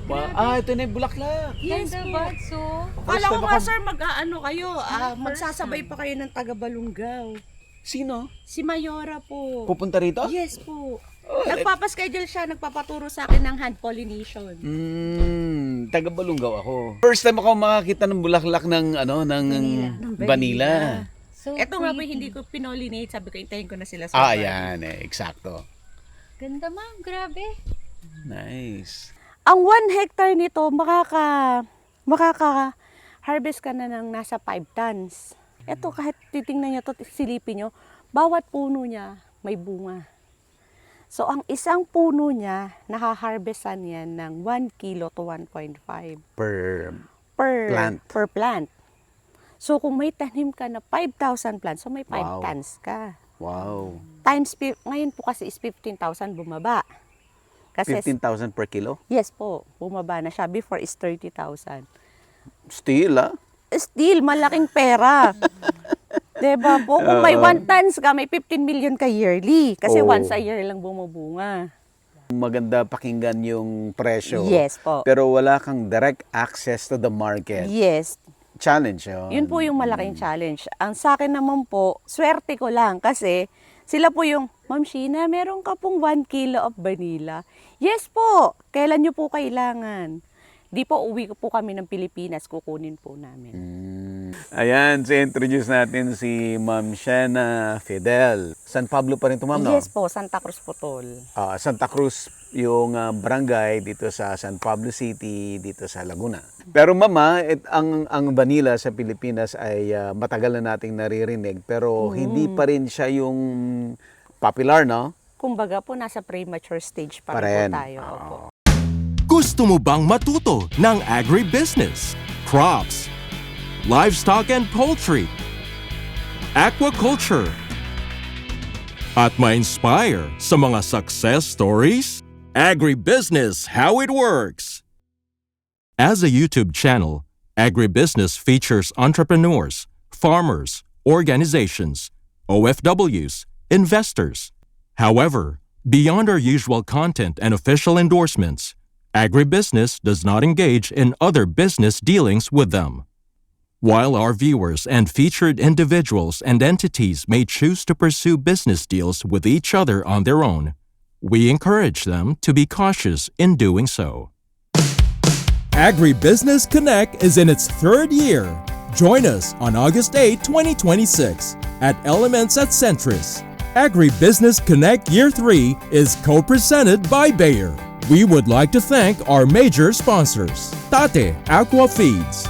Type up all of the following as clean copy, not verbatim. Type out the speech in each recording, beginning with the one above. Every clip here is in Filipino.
Ito na yung bulaklak. Yes, Ganda ba? So, Kala ko nga sir, mag-aano kayo, magsasabay pa kayo ng taga-Balungaw. Sino? Si Mayora po. Pupunta rito? Yes po. Nagpapaschedule siya, nagpapaturo sa akin ng hand pollination. Taga Balungaw ako. First time ako makakita ng bulaklak ng vanilla. so Ito nga po, pretty. hindi ko pinollinate. Sabi ko, intayin ko na sila sa Ayan eksakto. Ganda ma'am, grabe. Nice. Ang 1 hectare nito, makaka-harvest ka na ng nasa 5 tons. Ito, kahit titingnan nyo to, silipin nyo, bawat puno niya may bunga. So, ang isang puno niya, nakaharvestan yan ng 1 kilo to 1.5 Per per plant. plant. So, kung may tanim ka na 5,000 plants, so may 5 Wow. tons ka. Wow. Ngayon po kasi is 15,000 bumaba. Kasi 15,000 per kilo? yes po, bumaba na siya. Before is 30,000. Still Still, malaking pera. Diba po? Kung may 1 tons ka, may 15 million ka yearly. Kasi Oo. once a year lang bumubunga. Maganda pakinggan yung presyo. Yes po. Pero wala kang direct access to the market. Yes. Challenge yun. Yun po yung malaking challenge. Ang sa akin naman po, swerte ko lang kasi sila po yung, Ma'am Sheena, meron ka pong 1 kilo of vanilla. Yes po, kailan nyo po kailangan? Di po, uwi ko po kami ng Pilipinas, kukunin po namin. Ayan, introduce natin si Ma'am Sheena Fidel. San Pablo pa rin ito, ma'am, no? Yes po, Santa Cruz Putol. Santa Cruz yung barangay dito sa San Pablo City, dito sa Laguna. Pero mama, ang vanilla sa Pilipinas ay matagal na nating naririnig, pero hindi pa rin siya yung popular, no? Kumbaga po, nasa premature stage pa Pa rin. rin po tayo. Opo. Gusto mo bang matuto ng agribusiness, crops, livestock and poultry, aquaculture, at ma-inspire sa mga success stories? Agribusiness How It Works! As a YouTube channel, Agribusiness features entrepreneurs, farmers, organizations, OFWs, investors. However, beyond our usual content and official endorsements, Agribusiness does not engage in other business dealings with them. While our viewers and featured individuals and entities may choose to pursue business deals with each other on their own, we encourage them to be cautious in doing so. Agribusiness Connect is in its 3rd year. Join us on August 8, 2026 at Elements at Centris. Agribusiness Connect Year 3 is co-presented by Bayer. We would like to thank our major sponsors: Tate Aqua Feeds,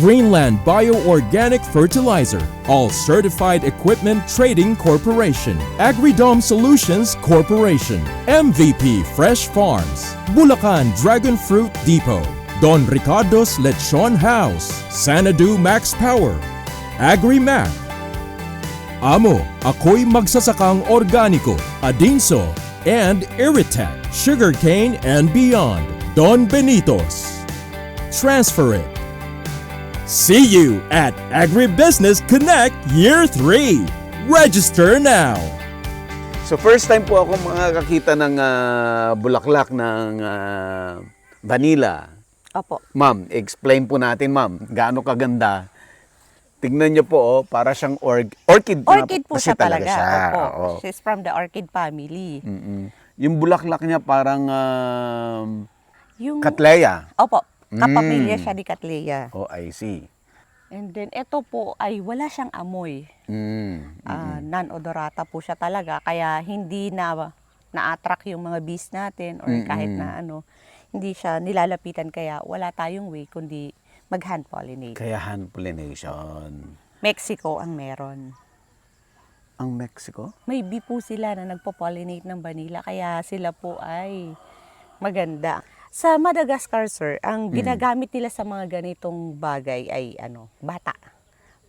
Greenland Bio-Organic Fertilizer, All Certified Equipment Trading Corporation, Agridome Solutions Corporation, MVP Fresh Farms, Bulacan Dragon Fruit Depot, Don Ricardo's Lechon House, Sanadu Max Power, AgriMac, Amo, Ako'y Magsasakang Organiko, Adinso, and Irritec, Sugarcane and Beyond, Don Benitos. Transfer it. See you at Agribusiness Connect Year 3. Register now. So first time po ako makakakita ng bulaklak ng vanilla. Opo. Ma'am, explain po natin, ma'am, gaano kaganda. Tignan niyo po, para siyang orchid. Orchid po kasi siya talaga. Opo. Oo. She's from the orchid family. Yung bulaklak niya parang Yung, Cattleya. opo, kapamilya siya ni Cattleya. Oh, I see. And then, ito po ay wala siyang amoy. Non-odorata po siya talaga. Kaya hindi na-attract yung mga bees natin or kahit na hindi siya nilalapitan. Kaya wala tayong way kundi mag-hand pollinate. Kaya hand pollination. Mexico ang meron. Ang Mexico? May bee po sila na nagpo-pollinate ng vanilla. Kaya sila po ay maganda. Sa Madagascar, sir, ang ginagamit nila sa mga ganitong bagay ay bata.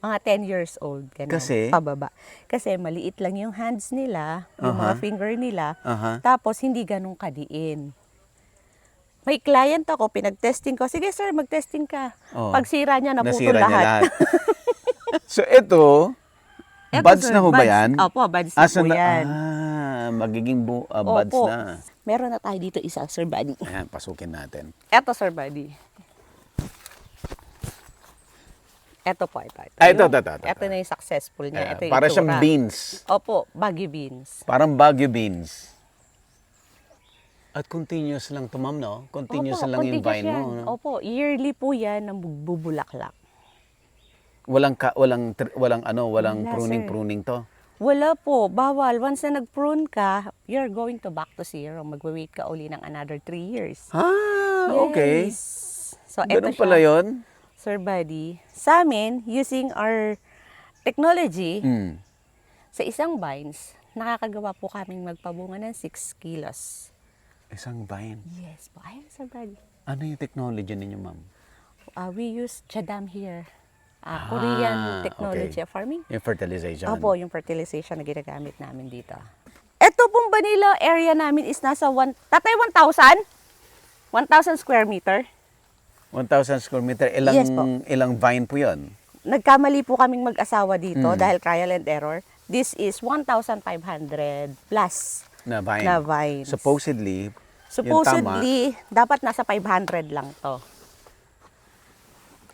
Mga 10 years old. Ganun, Kasi? Pababa. Kasi maliit lang yung hands nila, yung mga finger nila. Tapos hindi ganun kadiin. May client ako, pinag-testing ko. Sige sir, mag-testing ka. Oh. Pagsira niya, naputol Nasira niya lahat. So ito, Eto, buds sir, na ho ba buds. yan? Opo, buds na po na? yan. magiging buds Opo. na. Meron na tayo dito isa, Sir Buddy. Ayan, pasukin natin. Eto, Sir Buddy. Eto po, ito. Ito. Ito na yung successful niya. Ayan, Ito yung para siyang itsura. beans. Opo, Baguio beans. Parang Baguio beans. At continuous lang to, ma'am, no? Continuous Opo, lang yung continuous vine mo. yan. No? Opo, yearly po yan ng bubulaklak. Walang Wala, pruning to. Wala po, bawal. Once na nag-prune ka, you're going to back to zero. Magwa-wait ka uli ng another 3 years. Okay. Yes. So, eto Ganun siya, pala yun. Sir Buddy. Sa amin, using our technology, Mm. sa isang vines, nakakagawa po kaming magpabunga ng 6 kilos. Isang vine. Yes po. Ayun, Sir Buddy. Ano yung technology ninyo, ma'am? We use Jadam here. Korean technology okay. of farming. Yung fertilization. Opo, yung fertilization na ginagamit namin dito. Ito pong vanilla area namin is nasa 1,000 square meter. 1,000 square meter. Yes po. Ilang vine po yun? Nagkamali po kaming mag-asawa dito dahil trial and error. This is 1,500 plus Na vine. na vines. Supposedly, Supposedly, dapat nasa 500 lang to.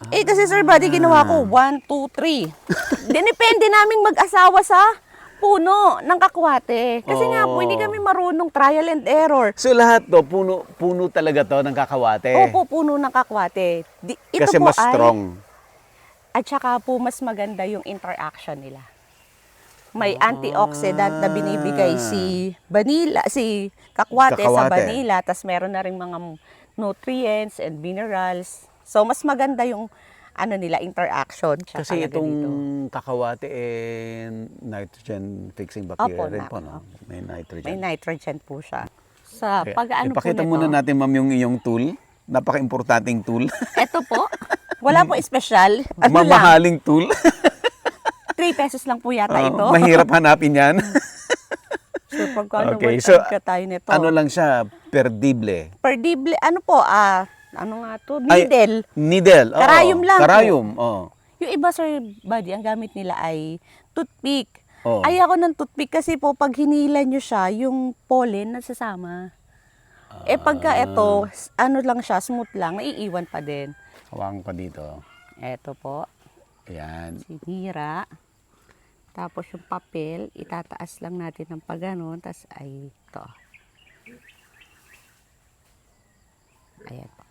Eh, kasi Sir Buddy, ginawa ko 1, 2, 3. Dinepende naming mag-asawa sa puno ng kakwate. Kasi nga po, hindi kami marunong trial and error. so lahat to, puno talaga to ng kakawate. Opo, puno ng kakwate. Ito Kasi po mas strong. At saka po, mas maganda yung interaction nila. May antioxidant na binibigay si kakwate sa Kakakwate. vanilla, tas meron na rin mga nutrients and minerals. So, mas maganda yung interaction. siya Kasi talaga itong dito. kakawate nitrogen fixing bacteria Opo, rin po, no? May nitrogen. May nitrogen po siya. Sa Okay. pag-ano po Ipakita nito, muna natin, ma'am, yung iyong tool. Napaka-importanting tool. Ito po, wala po espesyal. Ano lang, Mamahaling tool. 3 pesos lang po yata ito. Mahirap hanapin yan. So, pagka Okay, so, so, tayo nito. Ano lang siya, perdible. Perdible, ano nga to? Needle. Needle. Oo. Karayom lang po. Karayom, oo. Yung iba, Sir Buddy, ang gamit nila ay toothpick. Oo. Ay ako ng toothpick kasi po, pag hinila nyo siya, yung pollen nasasama. Pagka ito, lang siya, smooth lang, naiiwan pa din. Hawakan pa dito. Ito po, Ayan. sinira. Tapos yung papel, itataas lang natin ng pagganon, tapos ay ito. Ayan po.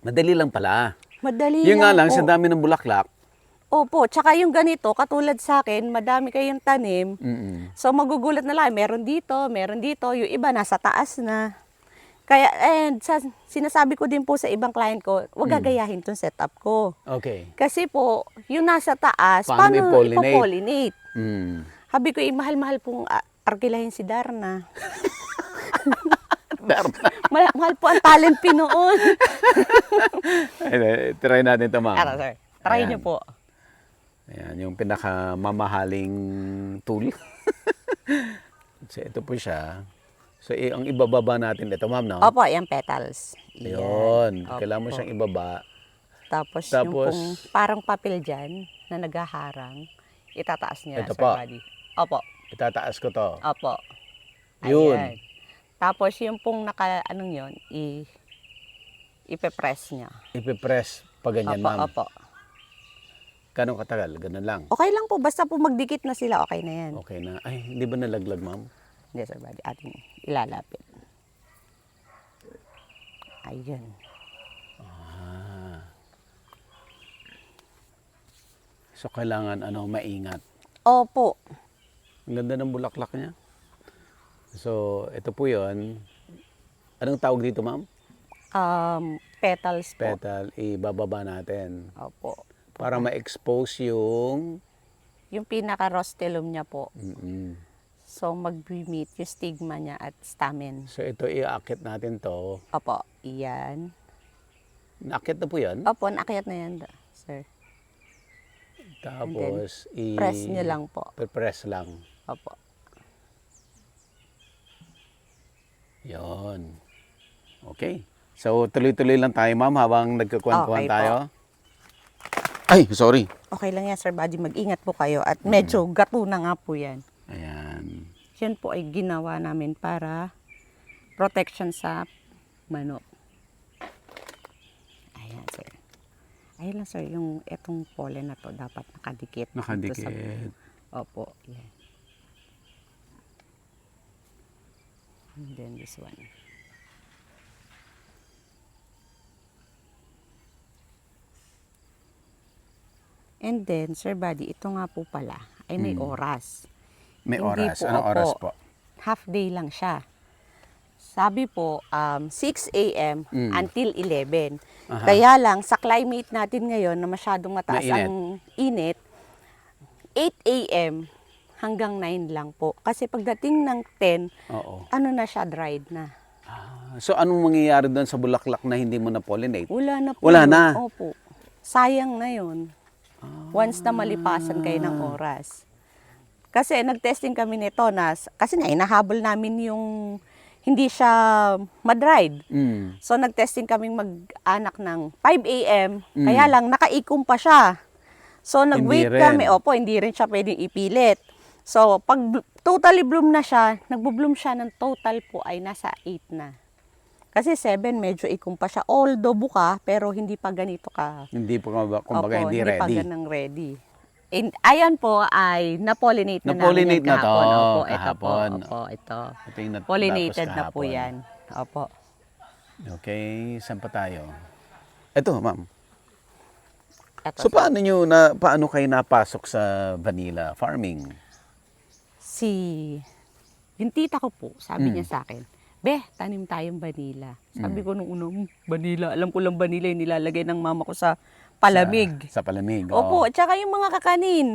Madali lang pala. Madali Yung nga lang, po. sa dami ng bulaklak. Opo, tsaka yung ganito, katulad sa akin, madami kayong tanim. Mm-mm. So magugulat na lang, meron dito, yung iba nasa taas na. Kaya, sinasabi ko din po sa ibang client ko, huwag gagayahin tong setup ko. Okay. Kasi po, yung nasa taas, Paano paano i-pollinate? ipopollinate? Mm. Habi ko, mahal-mahal pong arkilahin si Darna. Mahal po ang talent noon. Try natin ito, ma'am. Sir, try Ayan. niyo po. Ayan, yung pinakamamahaling tool. So, ito po siya. So, ang ibababa natin ito, ma'am, no? Opo, yung petals. Ayun. Opo. Kailangan mo siyang ibaba. Tapos, yung Tapos- pong parang papel dyan na naghaharang, itataas niya, Ito Sir po. Buddy. Opo, Itataas ko to. opo. Yun. Ayan. Tapos, yung pong yun, ipe-press niya. Ipipress pa ganyan, Opo, ma'am. opo. Ganong katagal? Ganun lang. Okay lang po, basta po magdikit na sila, okay na yan. Okay na. Ay, hindi ba nalaglag, ma'am? Hindi, Sir Buddy, ating ilalapit. Ayun. So, kailangan, maingat. Opo. Ang ganda ng bulaklak niya. So, ito po yon. Anong tawag dito, ma'am? Petals po. Petal, ibababa natin. Opo. Para ma-expose yung... Yung pinaka-rostellum niya po. Mm-mm. So, mag-meet yung stigma niya at stamen. So, ito, iaakit natin to. Opo, iyan. Naakit na po yan. Opo, naakyat na yan, sir. Tapos, Press niyo lang po. Press lang. Opo. Yon. Okay. So, tuloy-tuloy lang tayo, ma'am, habang nagkakwentuhan Okay po. tayo. Ay, sorry. Okay lang yan, Sir Buddy. Mag-ingat po kayo. At medyo gato na nga po yan. Ayan. Yan po ay ginawa namin para protection sa manok. Ayan, sir. Ayun lang, sir. Yung etong pollen na to dapat nakadikit. dito Nakadikit. Opo. Yan. And then this one. And then, Sir Buddy, ito nga po pala ay may oras. May Hindi oras. po, Anong opo. oras po? Half day lang siya. Sabi po, 6 a.m. until 11. Kaya lang, sa climate natin ngayon na masyadong mataas Mainit. ang init, 8 a.m. hanggang 9 lang po. Kasi pagdating ng 10, Oo. ano na siya, dried na. So, anong mangyayari doon sa bulaklak na hindi mo na-pollinate? Wala na po. Wala yun. na? Opo. Sayang na yun. Once na malipasan kayo ng oras. Kasi nag-testing kami nito kasi nga hinahabol namin yung hindi siya madried. Mm. So nag-testing kaming mag-anak ng 5 a.m. Kaya lang nakaikom pa siya. So nag-wait Hindi rin. kami. Opo, hindi rin siya pwedeng ipilit. So pag totally bloom na siya, nagbo-bloom siya ng total po ay nasa 8 na. Kasi 7 medyo ikom pa siya. Although buka, pero hindi pa ganito ka. Hindi po, kumbaga, Opo, hindi pa ready. ganang ready. And ayan po ay na-pollinate na Na-pollinate namin yan na to, kahapon. Opo, ito po. kahapon. Opo, ito. Ito yung Pollinated natapos na po kahapon. yan. Opo. Okay, saan pa tayo? Ito, ma'am. Ito, So, paano kayo napasok sa vanilla farming? yung tita ko po, sabi niya sa akin, Beh, tanim tayong vanilla. Sabi ko nung una, vanilla. Alam ko lang vanilla yung nilalagay ng mama ko sa palamig. Sa palamig, Opo, oo. at saka yung mga kakanin.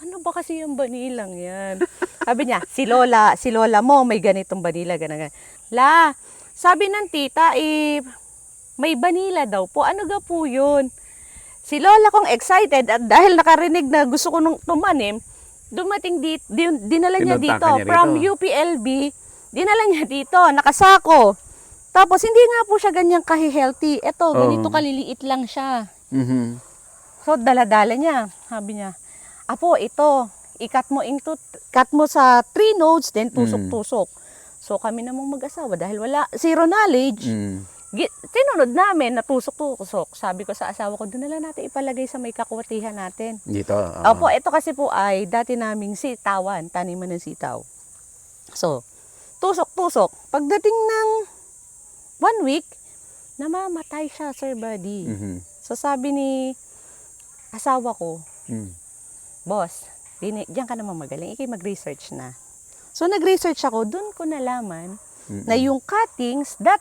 Ano ba kasi yung banilang yan? Sabi niya, si Lola mo may ganitong vanilla, ganun. La, sabi ng tita, may vanilla daw po. Ano ga po yun? Si Lola kong excited at dahil nakarinig na gusto ko nung tumanim, dumating dinala niya dito Pinuntakan niya from rito. UPLB. Dinala niya dito, nakasako. Tapos hindi nga po siya ganyang kahi-healthy. Ito, ganito kaliliit lang siya. Mhm. So, dala-dala niya. Sabi niya, Apo, ito, cut mo sa 3 nodes, then tusok-tusok. So, kami namang mag-asawa, dahil zero knowledge, Mm. tinunod namin na tusok-tusok. Sabi ko sa asawa ko, doon na lang natin ipalagay sa may kakwatihan natin. Dito, oo. Opo, ito kasi po ay dati naming sitawan, taniman ng sitaw. So, tusok-tusok. Pagdating ng 1 week, namamatay siya, Sir Buddy. Mhm. So, sabi ni asawa ko, Mm. Boss, diyan ka naman magaling, ikay mag-research na. So, nag-research ako, doon ko nalaman na yung cuttings, that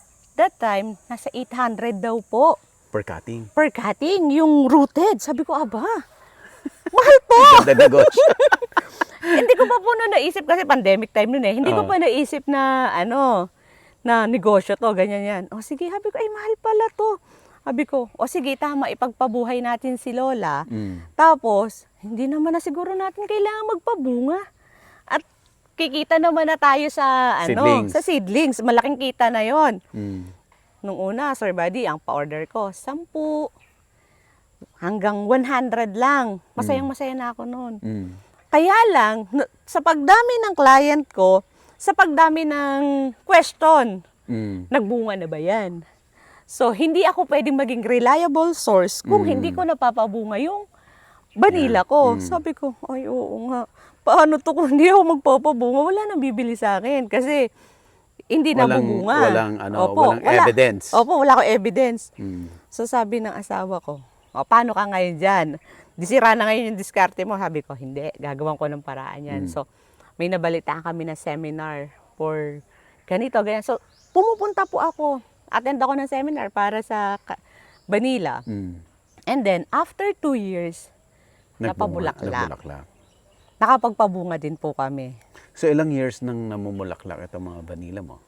time, nasa 800 daw po Per cutting. per cutting, yung rooted. Sabi ko, aba, mahal po! Ganda negosyo. Hindi ko pa po noon naisip, kasi pandemic time noon eh, hindi ko pa naisip na, na negosyo to, ganyan yan. O sige, sabi ko, ay mahal pala to. Sabi ko, o sige, tama, ipagpabuhay natin si Lola. Tapos, hindi naman na siguro natin kailangan magpabunga. At kikita naman na tayo sa, Seedlings. sa seedlings. Malaking kita na yon. Mm. Nung una, Sir Buddy, ang pa-order ko, 10 hanggang 100 lang. Masayang-masaya na ako noon. Mm. Kaya lang, sa pagdami ng client ko, sa pagdami ng question, Mm. nagbunga na ba yan? So, hindi ako pwedeng maging reliable source kung hindi ko napapabunga yung vanilla ko. Sabi ko, ay oo nga. Paano to kung hindi ako magpapabunga? Wala nang bibili sa akin kasi hindi nabubunga. Walang evidence. Opo, wala akong evidence. Mm. So, sabi ng asawa ko, paano ka ngayon dyan? Disira na ngayon yung diskarte mo. Sabi ko, hindi. Gagawan ko ng paraan yan. So, may nabalitaan kami na seminar for ganito, ganyan. So, pumupunta po ako. Attend ako ng seminar para sa vanilla. Mm. And then, after 2 years, napabulaklak. Nabulaklak. Nakapagpabunga din po kami. So, ilang years nang namumulaklak itong mga vanilla mo?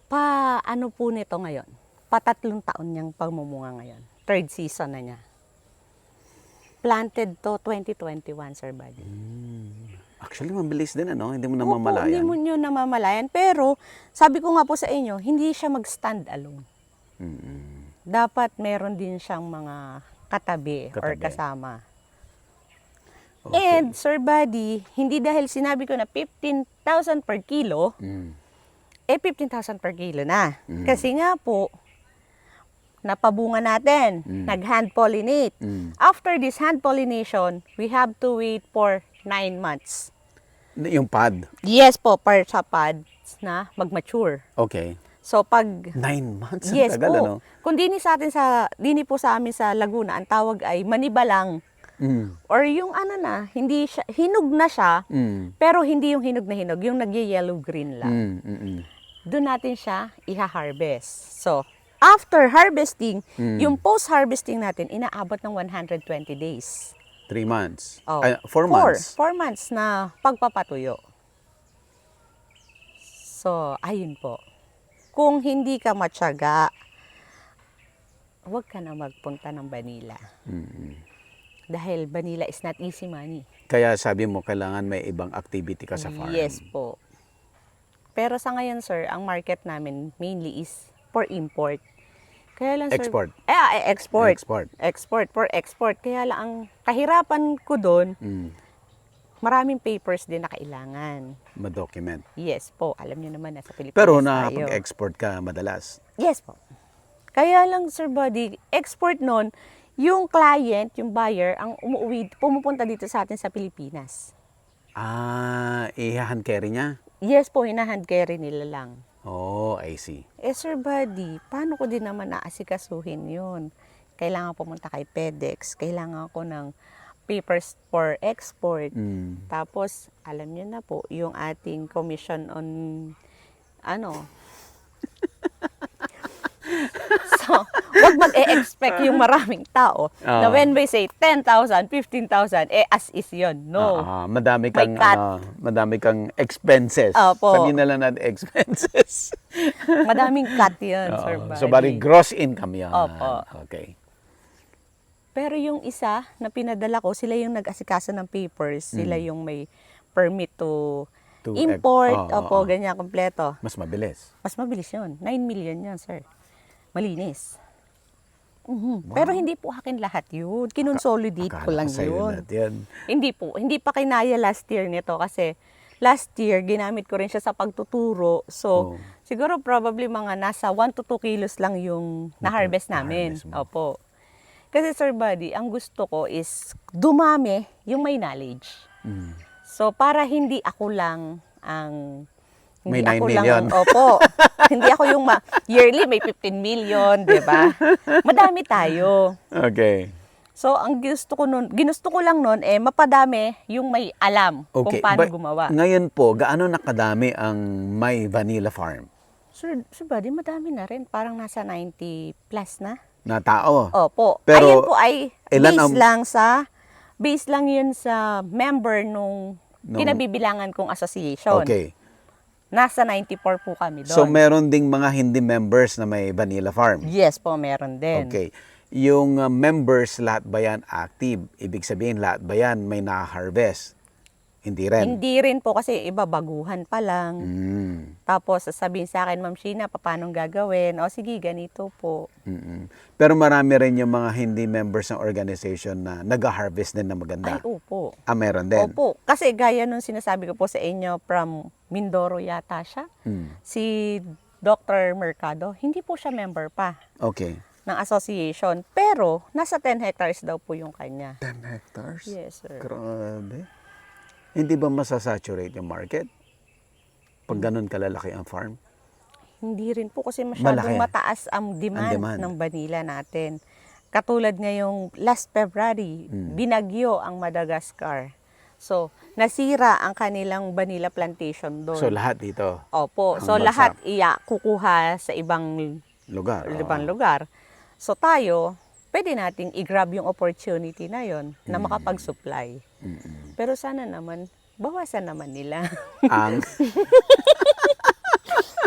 Ano po nito ngayon? 3 taon niyang pagmumunga ngayon. 3rd season na niya. Planted to 2021, Sir Buddy. Actually, mabilis din, ano? Hindi mo Opo, namamalayan. hindi mo nyo namamalayan. Pero, sabi ko nga po sa inyo, hindi siya mag-stand alone. Mm-mm. Dapat meron din siyang mga katabi. Or Katabi. kasama. Okay. And, Sir Buddy, hindi dahil sinabi ko na 15,000 per kilo, 15,000 per kilo na. Kasi nga po, napabunga natin, nag-hand pollinate. After this hand pollination, we have to wait for 9 months. Yung pod. Yes po, per sa pods na mag-mature. Okay. So pag 9 months? Ang yes tagal, po. ano? Kung dini po sa amin sa Laguna, ang tawag ay manibalang. Or yung ano na, hindi siya, hinog na siya, pero hindi yung hinog na hinog, yung nag-yellow green lang. Doon natin siya iha-harvest. So, after harvesting, yung post-harvesting natin, inaabot ng 120 days. 3 months. Oh, 4 months. 4 months na pagpapatuyo. So, ayun po. Kung hindi ka matyaga, huwag ka na magpunta ng Manila. Dahil Manila is not easy money. Kaya sabi mo, kailangan may ibang activity ka sa farm. Yes po. Pero sa ngayon, sir, ang market namin mainly is for import. Kaya lang, sir, Export. Export. Export. Export, for export. Kaya lang, ang kahirapan ko doon, maraming papers din na kailangan. Ma-document. Yes po, alam niyo naman, nasa Pilipinas Pero tayo. nakapag-export ka madalas. Yes po. Kaya lang, Sir Buddy, export nun, yung client, yung buyer, ang pumupunta dito sa atin sa Pilipinas. I-hand carry niya? Yes po, hinahand carry nila lang. Oh, I see. Sir Buddy, paano ko din naman naasikasuhin yun? Kailangan pumunta kay FedEx, kailangan ko ng papers for export. Tapos, alam niyo na po, yung ating commission on, So, wag mag-e-expect yung maraming tao na when we say 10,000, 15,000, as is yun. No. Madami kang, cut. madami kang expenses. Opo. Sabihin na lang natin expenses. Madaming cut yun, Sir Buddy. So, bari gross income yan. Opo. Okay. Pero yung isa na pinadala ko, sila yung nag-asikaso ng papers. Sila yung may permit to import. Opo, ganyan, kompleto. Mas mabilis. Mas mabilis yun. 9 million yan, sir. Malinis. Pero hindi po akin lahat yun. Kinonsolidate ko lang sa'yo yun. lahat yan. Hindi po. Hindi pa kinaya last year nito kasi last year, ginamit ko rin siya sa pagtuturo. So, siguro probably mga nasa 1 to 2 kilos lang yung na-harvest namin. na-harvest mo. Opo. Kasi, Sir Buddy, ang gusto ko is dumami yung may knowledge. So, para hindi ako lang ang... May Hindi 9 ako million. Opo. Hindi ako yung yearly may 15 million, di ba? Madami tayo. Okay. So, ang ginusto ko lang nun, mapadami yung may alam kung paano gumawa. Ngayon po, gaano nakadami ang My Vanilla Farm Sir Buddy, madami na rin. Parang nasa 90 plus na. na tao? Opo. Pero, Ayun po ay ilan base lang yun sa member nung kinabibilangan kong association. Okay. Nasa 94 po kami doon. So, meron ding mga hindi members na may Vanilla Farm? Yes po, meron din. Okay. Yung members, lahat ba yan active? Ibig sabihin, lahat ba yan may na-harvest? Hindi rin? Hindi rin po kasi iba baguhan pa lang. Tapos sasabihin sa akin, Ma'am Sheena, paano gagawin? O sige, ganito po. Pero marami rin yung mga hindi members ng organization na nag-harvest din na maganda. Ay, opo. Meron din? Opo. Kasi gaya nung sinasabi ko po sa inyo from Mindoro yata siya. Si Dr. Mercado, hindi po siya member pa Okay. ng association. Pero nasa 10 hectares daw po yung kanya. 10 hectares? Yes, sir. Grabe. Hindi ba masasaturate yung market? Pag ganun kalalaki ang farm? Hindi rin po kasi masyadong Malaki. mataas ang demand ng vanilla natin. Katulad ngayong last February, binagyo ang Madagascar. So, nasira ang kanilang vanilla plantation doon. So, lahat dito? Opo. ang So, bagsak. lahat kukuha sa ibang Lugar? lugar. So, tayo, pwede nating i-grab yung opportunity na yon na makapag-supply. Pero sana naman, bawasan naman nila. Ang?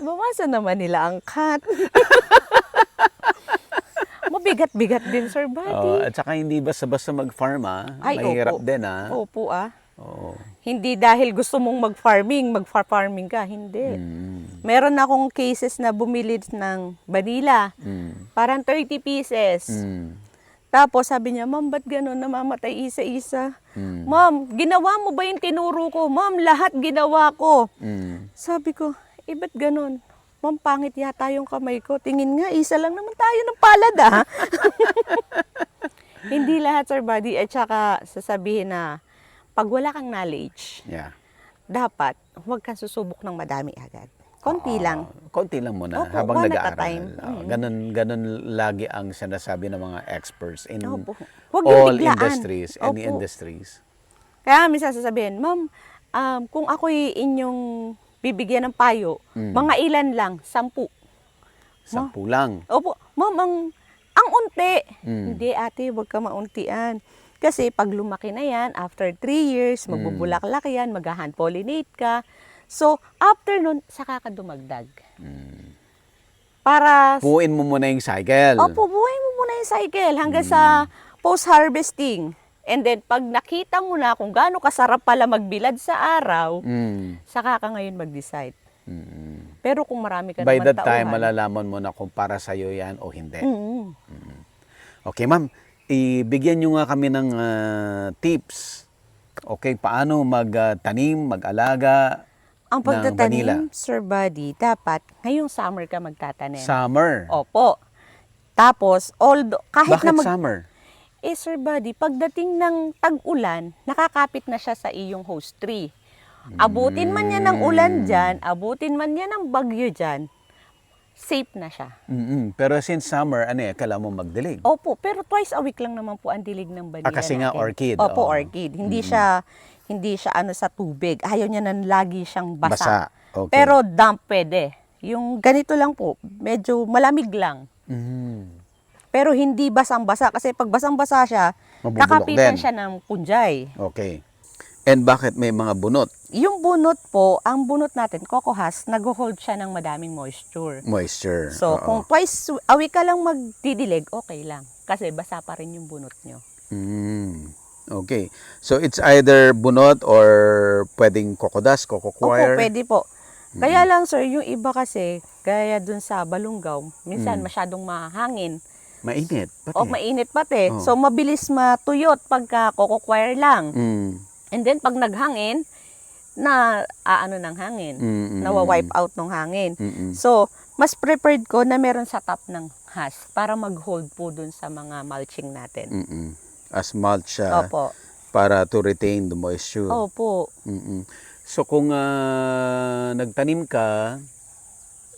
Bawasan naman nila ang cut. Mabigat-bigat din, Sir Buddy. At saka hindi basta-basta mag-farm, Ay, mahirap opo. din, Opo, Oo. Hindi dahil gusto mong mag-farming ka, hindi. Meron akong cases na bumili ng vanilla. Parang 30 pieces. Tapos sabi niya, ma'am, ba't gano'n namamatay isa-isa? Mm. Ma'am, ginawa mo ba yung tinuro ko? Ma'am, lahat ginawa ko. Mm. Sabi ko, ba't gano'n? Ma'am, pangit yata yung kamay ko. Tingin nga, isa lang naman tayo ng palad, ah. Hindi lahat, Sir Buddy. At saka sasabihin na, pag wala kang knowledge, Yeah. dapat huwag kang susubok ng madami agad. Konti lang. Konti lang muna Opo, habang one at a nag-aaral. time. Ganun lagi ang sinasabi ng mga experts in Opo. Huwag yung all biglaan. industries, any Opo. industries. Kaya minsan sasabihin, ma'am, kung ako'y inyong bibigyan ng payo, mga ilan lang, 10. 10 lang. Opo, ma'am, ang unti. Mm. Hindi ate, huwag ka mauntian. Kasi pag lumaki na yan, after 3 years, magbubulaklak yan, mag-hand pollinate ka. So, after nun, saka ka dumagdag. Para, Puuin mo muna yung cycle. opo, buhay mo muna yung cycle hanggang sa post-harvesting. And then, pag nakita mo na kung gaano kasarap pala magbilad sa araw, Mm. saka ka ngayon mag-decide. Mm. Pero kung marami ka By naman that time, tauhan, malalaman mo na kung para sa'yo yan o hindi. Mm. Okay, ma'am. Ibigyan nyo nga kami ng tips. Okay, paano magtanim, mag-alaga Ang ng vanilla? pagtatanim, Sir Buddy, dapat ngayong summer ka magtatanim. Summer. Opo. Tapos, kahit Bakit na summer? Sir Buddy, pagdating ng tag-ulan, nakakapit na siya sa iyong host tree. Abutin man yan ng ulan dyan, abutin man yan ng bagyo dyan, safe na siya. Pero since summer, kailangan mo magdilig. Opo, pero twice a week lang naman po ang dilig ng vanilla Kasi nga natin. orchid, Opo, oo. orchid. Hindi siya sa tubig. Ayaw niya nang lagi siyang Basa. basa. Okay. Pero damp pwede. Yung ganito lang po, medyo malamig lang. Mm. Pero hindi basang-basa kasi pag basang-basa siya, Mabubulok kakapitan din. siya ng punjay. Okay. And bakit may mga bunot? Yung bunot po, ang bunot natin, cocohas, nag-hold siya ng madaming moisture. Moisture. So, Oo. kung twice a week ka lang magdidilig, okay lang. Kasi basa pa rin yung bunot nyo. Okay. So, it's either bunot or pwedeng kokodas, Opo, choir. pwede po. Kaya lang sir, yung iba kasi, gaya dun sa balunggaw, minsan masyadong mahangin. Mainit. Pati. O mainit pati. Oh. So, mabilis matuyot pagka choir lang. Mm. And then, pag naghangin, ano ng hangin. Nawa-wipe out ng hangin. So, mas preferred ko na meron sa top ng has para mag-hold po dun sa mga mulching natin. As mulch siya Opo. para to retain the moisture. Opo. So, kung nagtanim ka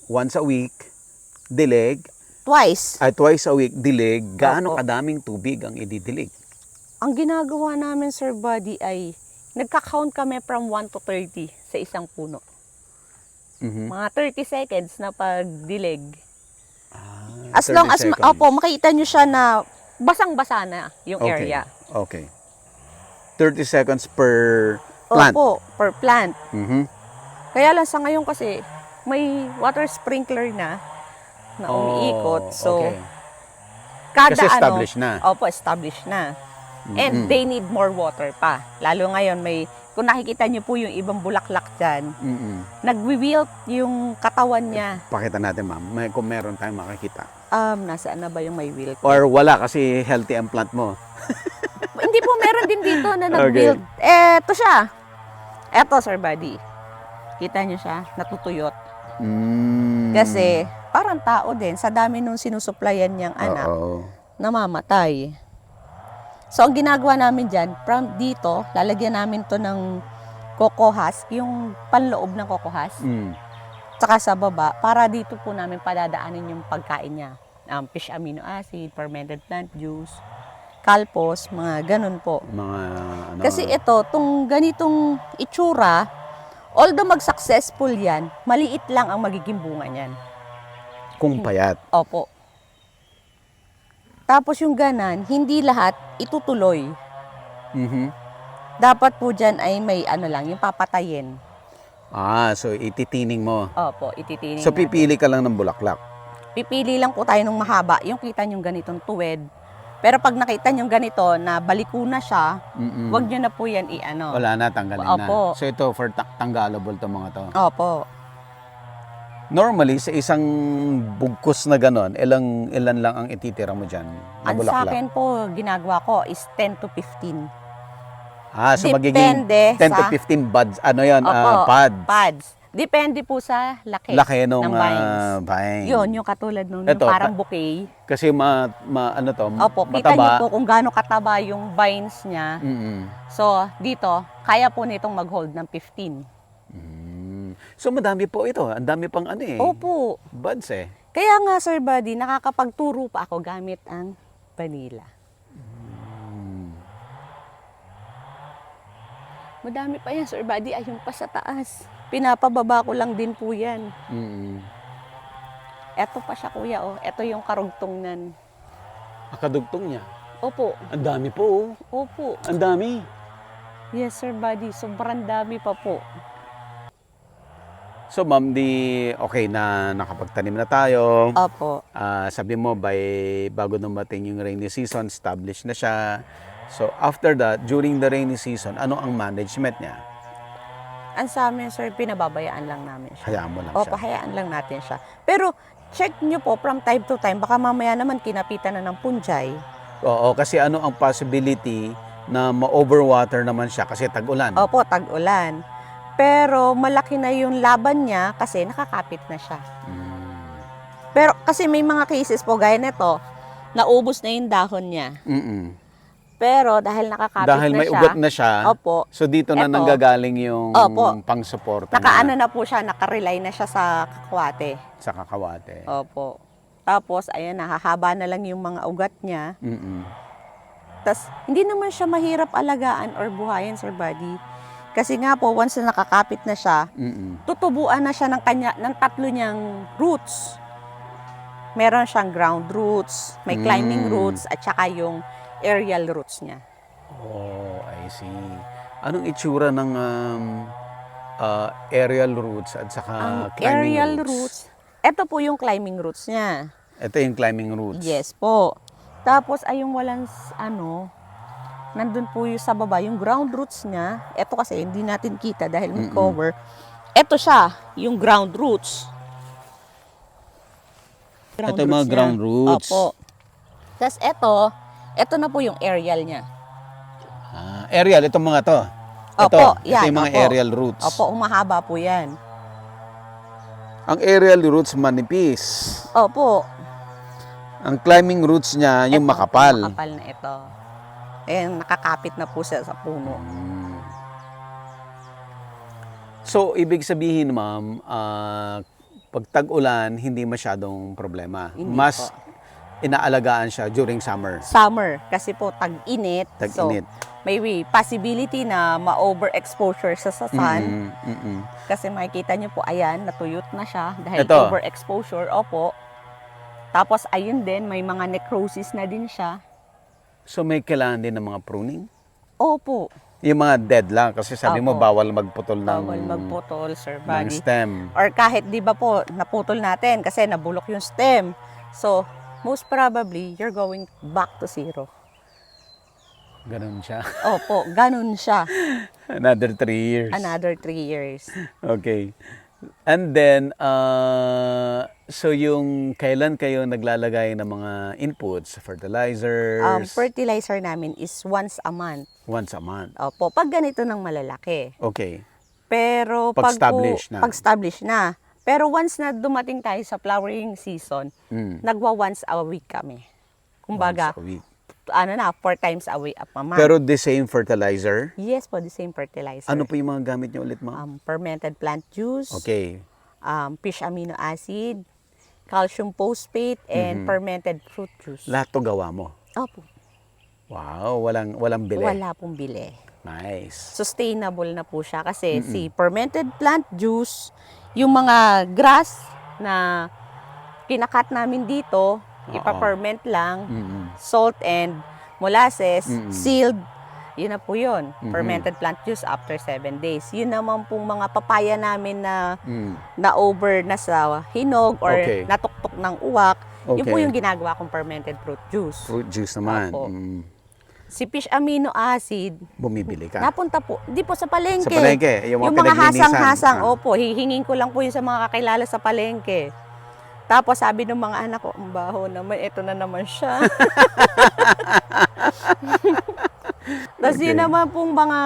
once a week, dilig, Twice. twice a week, dilig, gaano Opo. kadaming tubig ang ididilig? Ang ginagawa namin, Sir Buddy, ay nagka-count kami from 1 to 30 sa isang puno. Mga 30 seconds na pagdilig. As 30 long as, seconds. opo, makita nyo siya na basang-basa na yung Okay. area. Okay. 30 seconds per plant. Opo, per plant. Mhm. Kaya lang sa ngayon kasi, may water sprinkler na umiikot. So, okay. kada Kasi established na. Opo, established na. And they need more water pa. Lalo ngayon, kung nakikita nyo po yung ibang bulaklak dyan, nagwi-wilt yung katawan niya. Pakita natin, ma'am. Kung meron tayong makikita. Nasaan na ba yung may wilt? Or wala kasi healthy ang plant mo. Hindi po, meron din dito na nag-wilt. Eto siya. Eto, Sir Buddy. Kita nyo siya, natutuyot. Kasi, parang tao din, sa dami nung sinusuplayan niyang anak, Oo. namamatay. So, ang ginagawa namin dyan, from dito, lalagyan namin to ng cocohas, yung panloob ng cocohas, tsaka sa baba, para dito po namin padadaanin yung pagkain niya. Fish amino acid, fermented plant juice, kalpos, mga ganun po. Mga Kasi ito, tung ganitong itsura, although mag-successful yan, maliit lang ang magiging bunga niyan. kung payat. Opo. Tapos yung ganan, hindi lahat itutuloy. Dapat po dyan ay may yung papatayin. So ititining mo. Opo, ititining So natin. pipili ka lang ng bulaklak. Pipili lang po tayo ng mahaba. Yung kita nyo ganitong tuwid. Pero pag nakita nyo ganito na baliko na siya, wag nyo na po yan Wala na, tanggalin Opo. na. So ito for tanggalable to mga to. Opo. Normally, sa isang bugkos na ganon, ilan lang ang ititira mo dyan? Na Ang sa bulaklak? akin po, ginagawa ko is 10 to 15. So magiging Depende 10 to sa- 15 buds, ano yan, Opo, pads. Pads. Depende po sa laki, Laki nung ng vines. vine. Yun, yung katulad nung Ito, parang bouquet. Kasi ano to, Opo, kita niyo mataba. po kung gaano kataba yung vines niya. Mm-mm. So, dito, kaya po nitong mag-hold ng 15. So madami po ito. Ang dami pang ano eh. Opo. Buds eh. Kaya nga, Sir Buddy, nakakapagturo pa ako gamit ang vanilla. Madami pa yan, Sir Buddy. Ayun pa sa taas. Pinapababa ko lang din po yan. Mm-mm. Eto pa siya, kuya, oh. Eto yung karugtong Akadugtong niya. Opo. Ang dami po. Opo. Ang dami. Yes, Sir Buddy. Sobrang dami pa po. So ma'am, okay na nakapagtanim na tayo. Opo. Sabi mo, bago dumating yung rainy season, established na siya. So after that, during the rainy season, ano ang management niya? Ang sa amin, Sir, pinababayaan lang namin siya. Hayaan mo lang Opo, siya. hayaan lang natin siya. Pero, check nyo po from time to time. Baka mamaya naman kinapitan na ng punjay. Oo, kasi ano ang possibility na ma-overwater naman siya kasi tag-ulan. Opo, tag-ulan. Pero malaki na yung laban niya kasi nakakapit na siya. Pero kasi may mga cases po gaya nito, naubos na yung dahon niya. Mm-mm. Pero dahil nakakapit Dahil na may siya, ugat na siya, opo, so dito na Eto. nanggagaling yung Opo. pang-suporta nakaano niya na po siya, nakarely na siya sa kakwate. sa kakawate. Opo. Tapos, ayan, nakahaba na lang yung mga ugat niya. Mm-mm. Tas hindi naman siya mahirap alagaan or buhayin, Sir Buddy. Kasi nga po, once na nakakapit na siya, Mm-mm. tutubuan na siya ng tatlo niyang roots. Meron siyang ground roots, may climbing roots, at saka yung aerial roots niya. Oh, I see. Anong itsura ng aerial roots at saka Ang climbing aerial roots? roots, ito po yung climbing roots niya. Ito yung climbing roots. Yes po. Tapos ay yung walang nandun po yung sa baba, yung ground roots niya. Ito kasi hindi natin kita dahil may cover. Ito siya, yung ground roots. Ito yung mga niya. ground roots. Opo. Tapos ito na po yung aerial niya. Aerial, itong mga to. Opo, ito yung mga opo. aerial roots. Opo, umahaba po yan. Ang aerial roots manipis. Opo. Ang climbing roots niya, yung Ito, makapal. Makapal na ito. Nakakapit na po siya sa puno. So, ibig sabihin, ma'am, pag tag-ulan, hindi masyadong problema. Hindi Mas po. inaalagaan siya during summer. Summer, kasi po tag-init. Tag-init. So, may possibility na ma-overexposure sa sun. Mm-mm. Kasi makikita niyo po, ayan, natuyot na siya dahil Ito. overexposure. Opo. Tapos, ayun din, may mga necrosis na din siya. So, may kailangan din ng mga pruning? Opo. Yung mga dead lang. Kasi sabi mo, Opo. bawal magputol ng, Bawal magputol, Sir ng Buddy. stem. Or kahit, di ba po, naputol natin kasi nabulok yung stem. So, most probably, you're going back to zero. Ganun siya. Opo, ganun siya. Another 3 years. Another 3 years. Okay. And then, so yung kailan kayo naglalagay ng mga inputs, fertilizers? Fertilizer namin is once a month. Once a month. Opo, pag ganito ng malalaki. Okay. Pero Pag-establish na. Pag-establish na. Pero once na dumating tayo sa flowering season, nagwa once a week kami. Kumbaga, Once a week. 4 times a week a month. Pero the same fertilizer? Yes po, the same fertilizer. Ano po yung mga gamit niyo ulit, ma'am? Fermented plant juice, Okay. fish amino acid, calcium phosphate, and fermented fruit juice. Lahat to gawa mo? Opo, Wow, walang bili. wala pong bili. Nice. Sustainable na po siya kasi si fermented plant juice, yung mga grass na kinakat namin dito, ipa-ferment lang, salt and molasses, sealed, yun na po yun. Fermented plant juice after 7 days. Yun naman pong mga papaya namin na na-over na sa hinog or Okay. natuktok ng uwak, yun po Okay. yung ginagawa kong fermented fruit juice. Fruit juice naman. Opo. Si fish amino acid, Bumibili ka. napunta po, di po sa palengke. Sa palengke, yung mga mga pinaglinisan. hasang-hasang, Ah. opo, hihingin ko lang po yun sa mga kakilala sa palengke. Tapos sabi ng mga anak ko, ang baho naman, ito na naman siya. Tapos yun naman pong mga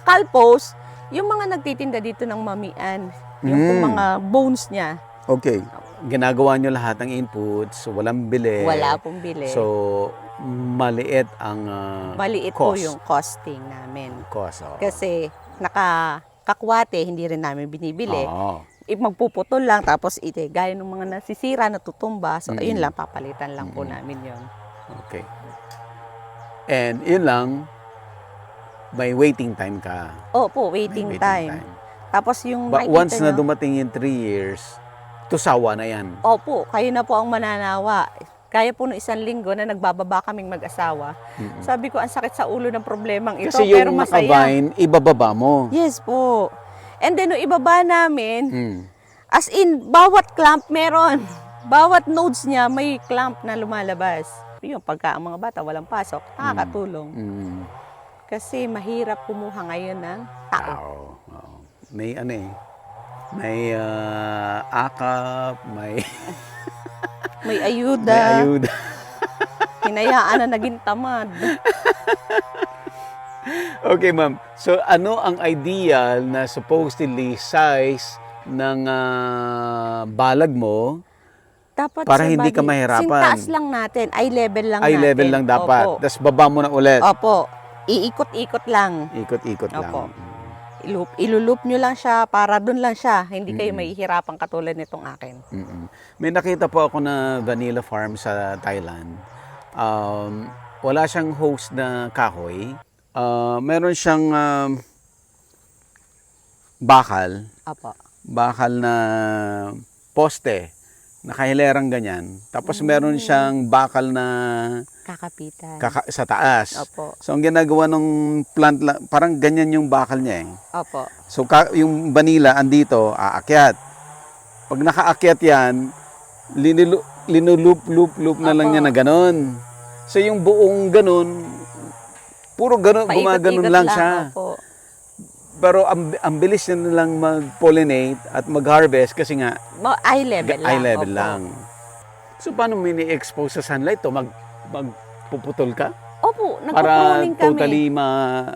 kalpos, yung mga nagtitinda dito ng mamian, yung pong mga bones niya, Okay. Ginagawa nyo lahat ng inputs, so walang bili. wala pong bili. So, maliit ang Maliit po cost. yung costing namin. Cost. Oo. Kasi nakakwate, hindi rin namin binibili. Oo. Magpuputol lang, tapos gaya ng mga nasisira, natutumba. So, Mm-mm. ayun lang, papalitan lang po namin yon. Okay. And yun lang, may waiting time ka. Opo, May waiting time. Tapos yung But makikita once na nyo- dumating yung 3 years, tusawa na yan. Opo, kayo na po ang mananawa. Kaya po no isang linggo na nagbababa kaming mag-asawa. Sabi ko, ang sakit sa ulo ng problemang ito, Kasi pero yung masaya. naka-vine, ibababa mo. Yes po. And then, nung ibaba namin, Mm. as in, bawat clamp meron. Bawat nodes niya, may clamp na lumalabas. Yung pagka ang mga bata walang pasok, nakakatulong. Mm. Kasi mahirap kumuha ngayon ng tao. Oo. May ano eh. May akap, may, May may ayuda, ayuda. hinayaan na naging tamad. Okay, ma'am. So, ano ang ideal na supposedly size ng balag mo Dapat para Sir hindi ka Buddy, mahirapan? sintaas lang natin, eye level lang Eye natin. level lang dapat. Opo. Tapos baba mo na ulit. Opo. Iikot-ikot lang. Ikot-ikot lang. Opo. Ilulup nyo lang siya para dun lang siya. Hindi kayo mahihirapan katulad nitong akin. Mm-mm. May nakita po ako na vanilla farm sa Thailand. Wala siyang host na kahoy. Meron siyang bakal. Opo. Bakal na poste. Nakahilerang ganyan. Tapos meron siyang bakal na Kakapitan. sa taas. Opo. So ang ginagawa ng plant, parang ganyan yung bakal niya eh. Opo. So yung vanilla andito, aakyat. Pag nakaakyat yan, linulup-loop na lang Opo. niya na ganon. So yung buong ganon, puro ganon, gumaganon Paikot-ikot lang siya. Opo. Pero ang bilis niya na lang mag-pollinate at mag-harvest kasi nga Eye level lang. eye level Opo. lang. So paano mo ini-expose sa sunlight to? Magpuputol ka? Opo. Para Nagpo-pruning kami. totally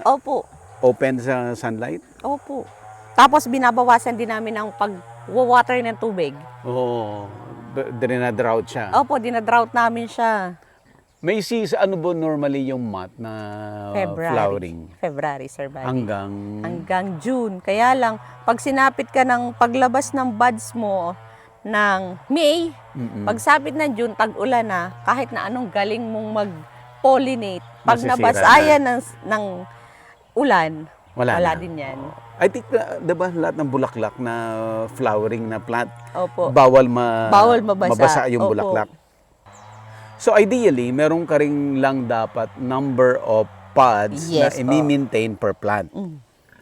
Opo. ma-open sa sunlight? Opo. Tapos binabawasan din namin ang pag-water ng tubig. Oo. Drenadrought siya. Opo, dinadrought namin siya. May ano ba normally yung month na flowering? February, Sir Buddy. Hanggang June. Kaya lang, pag sinapit ka ng paglabas ng buds mo ng May, pagsapit ng June, tag-ulan na, kahit na anong galing mong mag-pollinate, pag Masisira nabasayan ng ulan, wala na. din yan. I think, diba lahat ng bulaklak na flowering na plant, Opo. bawal mabasa. mabasa yung Opo. bulaklak. So ideally, meron ka rin lang dapat number of pods Yes, na i-maintain per plant.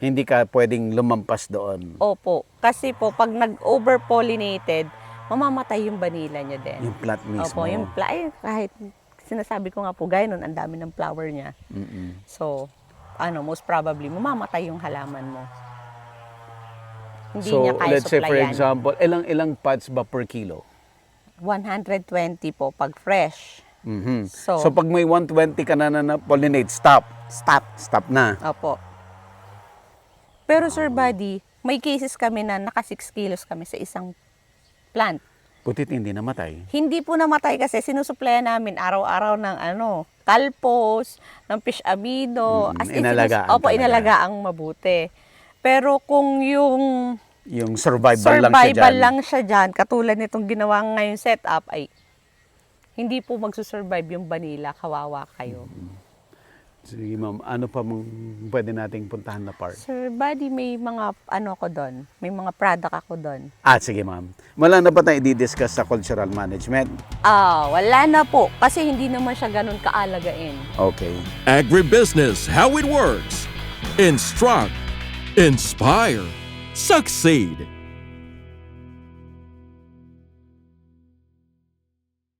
Hindi ka pwedeng lumampas doon. Opo. Kasi po, pag nag-over-pollinated, mamamatay yung vanilla niya din. Yung plant mismo. Opo, yung kahit sinasabi ko nga po, gaya nun, ang dami ng flower niya. So, most probably, mamamatay yung halaman mo. Hindi So, niya kaya let's say for supplyan. example, ilang pods ba per kilo? 120 po pag fresh. So, pag may 120 ka na pollinate, stop. Stop na. Opo. Pero Sir Buddy, may cases kami na naka 6 kilos kami sa isang plant. Butit hindi namatay. Hindi po namatay kasi sinusuplayan namin araw-araw ng kalpos, ng fish amino. Inalagaan Opo, talaga. inalagaang mabuti. Pero kung yung Yung survival lang siya dyan, katulad nitong ginawa ngayon setup, ay hindi po magsusurvive yung vanilla, kawawa kayo. Sige ma'am, ano pa mong pwede nating puntahan na part? Sir Buddy, may mga ko doon, may mga product ako doon. Sige ma'am. Wala na ba tayo i-discuss sa cultural management? Wala na po, kasi hindi naman siya ganun kaalagain. Okay. Agribusiness, how it works. Instruct, inspire, succeed.